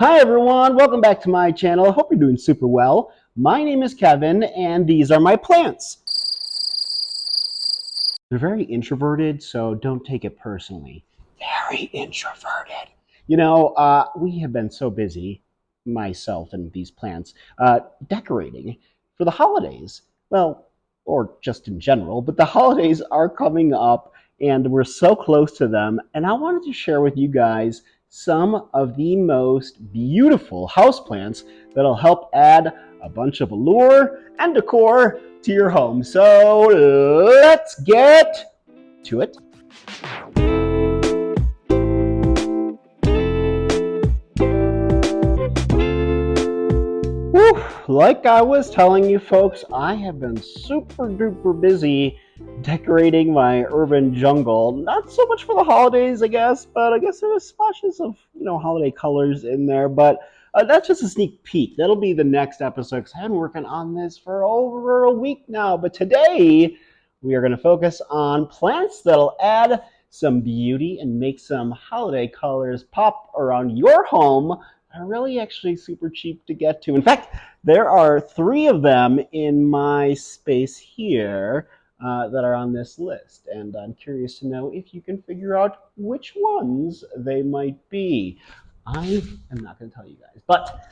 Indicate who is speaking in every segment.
Speaker 1: Hi everyone, welcome back to my channel. I hope you're doing super well. My name is Kevin and these are my plants. They're very introverted, so don't take it personally. Very introverted. We have been so busy, myself and these plants, decorating for the holidays. Well, or just in general, but the holidays are coming up and we're so close to them. And I wanted to share with you guys some of the most beautiful houseplants that'll help add a bunch of allure and decor to your home. So let's get to it. Whew, like I was telling you folks, I have been super duper busy decorating my urban jungle. Not so much for the holidays, I guess, but I guess there was splashes of, holiday colors in there. But that's just a sneak peek. That'll be the next episode because I've been working on this for over a week now. But today we are going to focus on plants that'll add some beauty and make some holiday colors pop around your home. Are really actually super cheap to get to. In fact, there are 3 of them in my space here that are on this list, and I'm curious to know if you can figure out which ones they might be. I am not going to tell you guys, but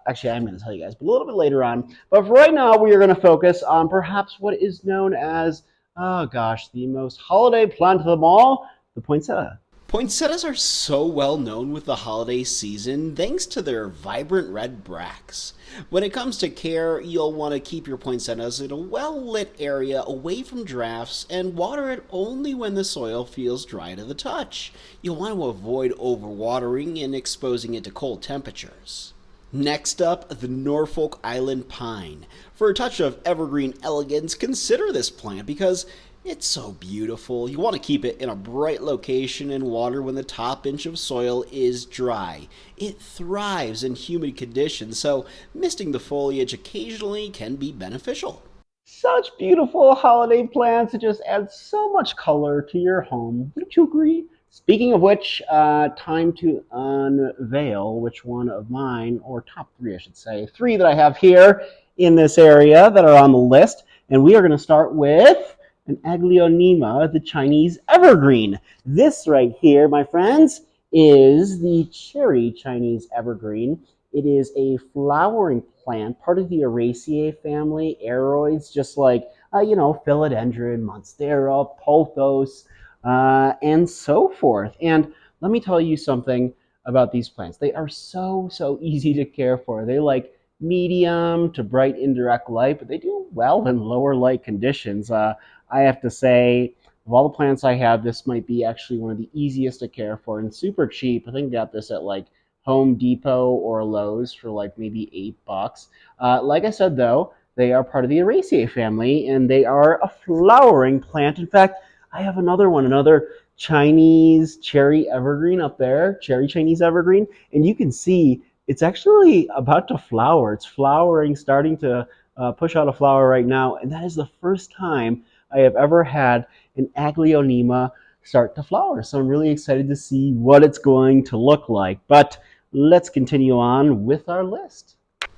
Speaker 1: actually I am going to tell you guys, but a little bit later on. But for right now, we are going to focus on perhaps what is known as, oh gosh, the most holiday plant of them all, the poinsettia.
Speaker 2: Poinsettias are so well known with the holiday season thanks to their vibrant red bracts. When it comes to care, you'll want to keep your poinsettias in a well-lit area away from drafts and water it only when the soil feels dry to the touch. You'll want to avoid overwatering and exposing it to cold temperatures. Next up, the Norfolk Island Pine. For a touch of evergreen elegance, consider this plant because it's so beautiful. You want to keep it in a bright location and water when the top inch of soil is dry. It thrives in humid conditions, so misting the foliage occasionally can be beneficial.
Speaker 1: Such beautiful holiday plants. It just adds so much color to your home. Don't you agree? Speaking of which, time to unveil which one of mine, or top 3, I should say, 3 that I have here in this area that are on the list. And we are going to start with an Aglaonema, the Chinese evergreen. This right here, my friends, is the cherry Chinese evergreen. It is a flowering plant, part of the Araceae family, aroids, just like, philodendron, monstera, pothos, and so forth. And let me tell you something about these plants. They are so easy to care for. They like medium to bright indirect light, but they do well in lower light conditions. I have to say, of all the plants I have, this might be actually one of the easiest to care for and super cheap. I think I got this at like Home Depot or Lowe's for like maybe $8. Like I said though, they are part of the Araceae family and they are a flowering plant. In fact, I have another one, another Chinese cherry evergreen up there, cherry Chinese evergreen, and you can see it's actually about to flower. It's flowering, starting to push out a flower right now, and that is the first time I have ever had an Aglaonema start to flower. So I'm really excited to see what it's going to look like. But let's continue on with our list.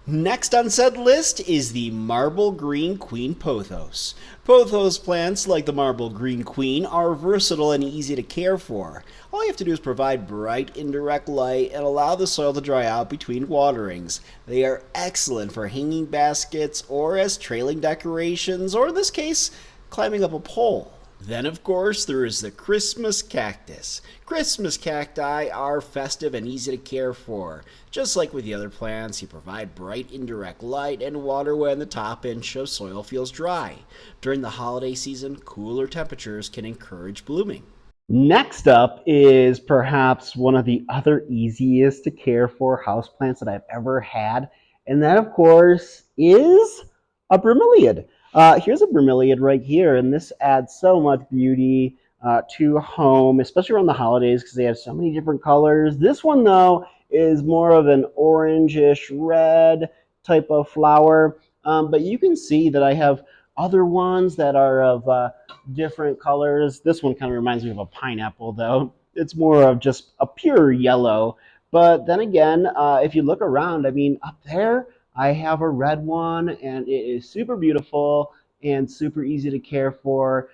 Speaker 2: Next on said list is the Marble Green Queen Pothos. Pothos plants, like the Marble Green Queen, are versatile and easy to care for. All you have to do is provide bright indirect light and allow the soil to dry out between waterings. They are excellent for hanging baskets or as trailing decorations, or in this case, climbing up a pole. Then, of course, there is the Christmas cactus. Christmas cacti are festive and easy to care for. Just like with the other plants, you provide bright indirect light and water when the top inch of soil feels dry. During the holiday season, cooler temperatures can encourage blooming.
Speaker 1: Next up is perhaps one of the other easiest to care for houseplants that I've ever had, and that, of course, is a bromeliad. Here's a bromeliad right here, and this adds so much beauty to home, especially around the holidays because they have so many different colors. This one, though, is more of an orangish red type of flower, but you can see that I have other ones that are of different colors. This one kind of reminds me of a pineapple, though. It's more of just a pure yellow, But then again, if you look around, I mean, up there, I have a red one, and it is super beautiful and super easy to care for.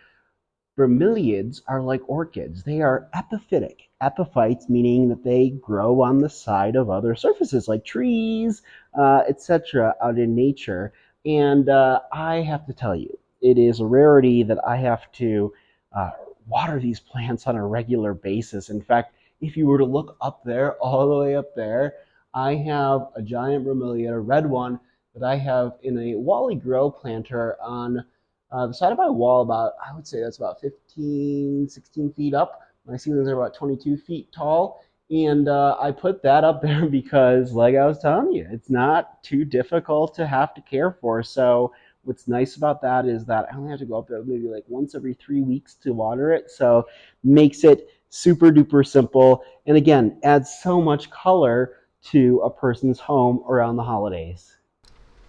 Speaker 1: Bromeliads are like orchids. They are epiphytic. Epiphytes meaning that they grow on the side of other surfaces like trees, etc., out in nature. And I have to tell you, it is a rarity that I have to uh, water these plants on a regular basis. In fact, if you were to look up there, all the way up there, I have a giant bromelia, a red one, that I have in a Wally grow planter on the side of my wall, about, I would say that's about 15, 16 feet up. My ceilings are about 22 feet tall. And I put that up there because, like I was telling you, it's not too difficult to have to care for. So, what's nice about that is that I only have to go up there maybe like once every 3 weeks to water it. So, makes it super duper simple. And again, adds so much color to a person's home around the holidays.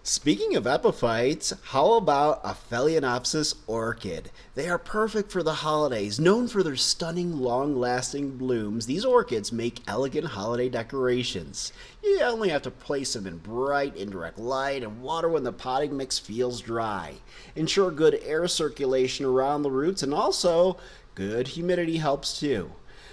Speaker 2: Speaking of epiphytes, how about a Phalaenopsis Orchid? They are perfect for the holidays. Known for their stunning, long-lasting blooms, these orchids make elegant holiday decorations. You only have to place them in bright, indirect light and water when the potting mix feels dry. Ensure good air circulation around the roots, and also good humidity helps too.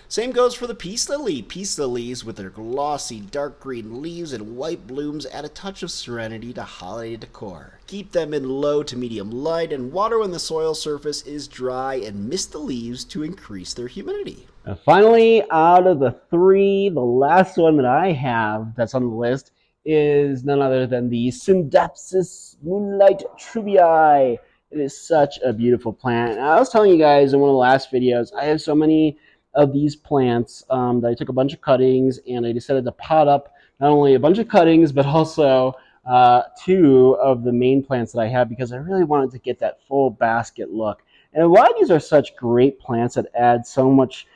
Speaker 2: Same goes for the peace lily. Peace lilies, with their glossy dark green leaves and white blooms, add a touch of serenity to holiday decor. Keep them in low to medium light and water when the soil surface is dry, and mist the leaves to increase their humidity.
Speaker 1: Finally, out of the three, the last one that I have that's on the list is none other than the Synapsis Moonlight Trubii. It is such a beautiful plant. And I was telling you guys in one of the last videos, I have so many of these plants that I took a bunch of cuttings and I decided to pot up not only a bunch of cuttings, but also two of the main plants that I have because I really wanted to get that full basket look. And why these are such great plants that add so much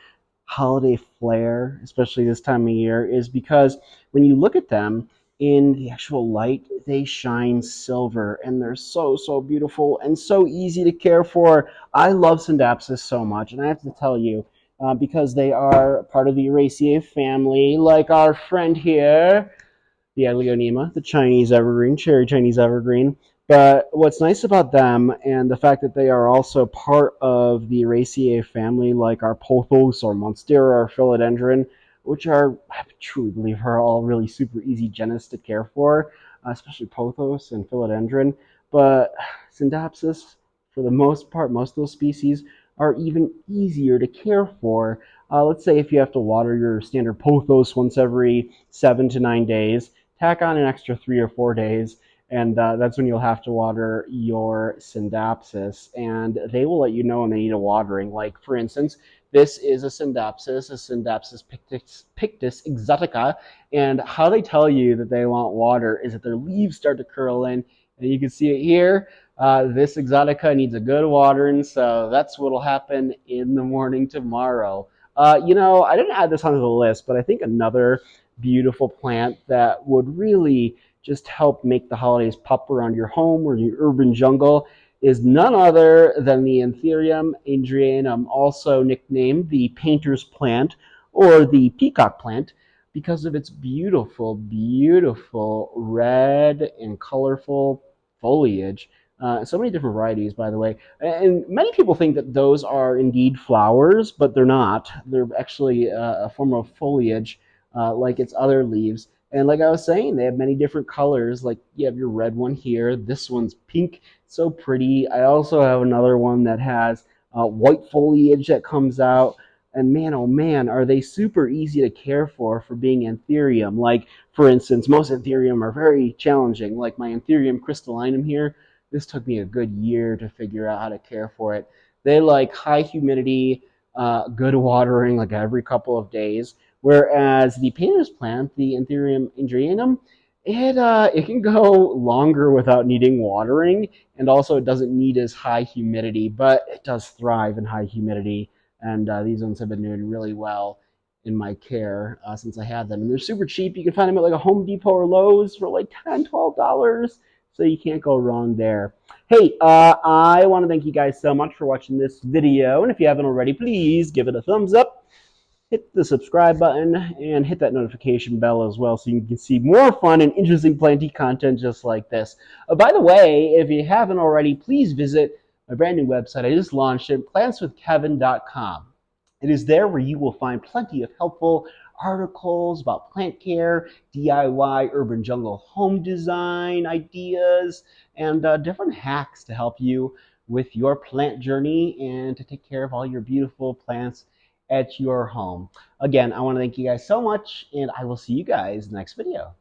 Speaker 1: holiday flair, especially this time of year, is because when you look at them in the actual light, they shine silver and they're so, so beautiful and so easy to care for. I love Synapsis so much, and I have to tell you, because they are part of the Eraceae family, like our friend here, the Aglaonema, the Chinese evergreen, cherry Chinese evergreen. But what's nice about them and the fact that they are also part of the Eraceae family, like our Pothos or Monstera or Philodendron, which are, I truly believe, are all really super easy genus to care for, especially Pothos and Philodendron. But Synapsis, for the most part, most of those species are even easier to care for. Let's say if you have to water your standard Pothos once every 7 to 9 days, tack on an extra 3 or 4 days, and that's when you'll have to water your Synapsis, and they will let you know when they need a watering. Like, for instance, this is a Synapsis pictus exotica, and how they tell you that they want water is that their leaves start to curl in, and you can see it here. This exotica needs a good watering, so that's what'll happen in the morning tomorrow. I didn't add this onto the list, but I think another beautiful plant that would really just help make the holidays pop around your home or your urban jungle is none other than the Anthurium Adrianum, also nicknamed the painter's plant or the peacock plant, because of its beautiful, beautiful red and colorful foliage. So many different varieties, by the way. And many people think that those are indeed flowers, but they're not. They're actually a form of foliage like its other leaves. And like I was saying, they have many different colors. Like you have your red one here. This one's pink, so pretty. I also have another one that has white foliage that comes out. And man, oh man, are they super easy to care for being anthurium. Like, for instance, most anthurium are very challenging. Like my anthurium crystallinum here, this took me a good year to figure out how to care for it. They like high humidity, good watering like every couple of days. Whereas the painter's plant, the Anthurium Adrianum, it can go longer without needing watering, and also it doesn't need as high humidity, but it does thrive in high humidity. And these ones have been doing really well in my care since I had them. And they're super cheap. You can find them at like a Home Depot or Lowe's for like $10, $12. So you can't go wrong there. Hey, I want to thank you guys so much for watching this video. And if you haven't already, please give it a thumbs up. hit the subscribe button and hit that notification bell as well so you can see more fun and interesting planty content just like this. By the way, if you haven't already, please visit my brand new website. I just launched it, plantswithkevin.com. It is there where you will find plenty of helpful articles about plant care, DIY urban jungle home design ideas, and different hacks to help you with your plant journey and to take care of all your beautiful plants at your home. Again, I want to thank you guys so much, and I will see you guys next video.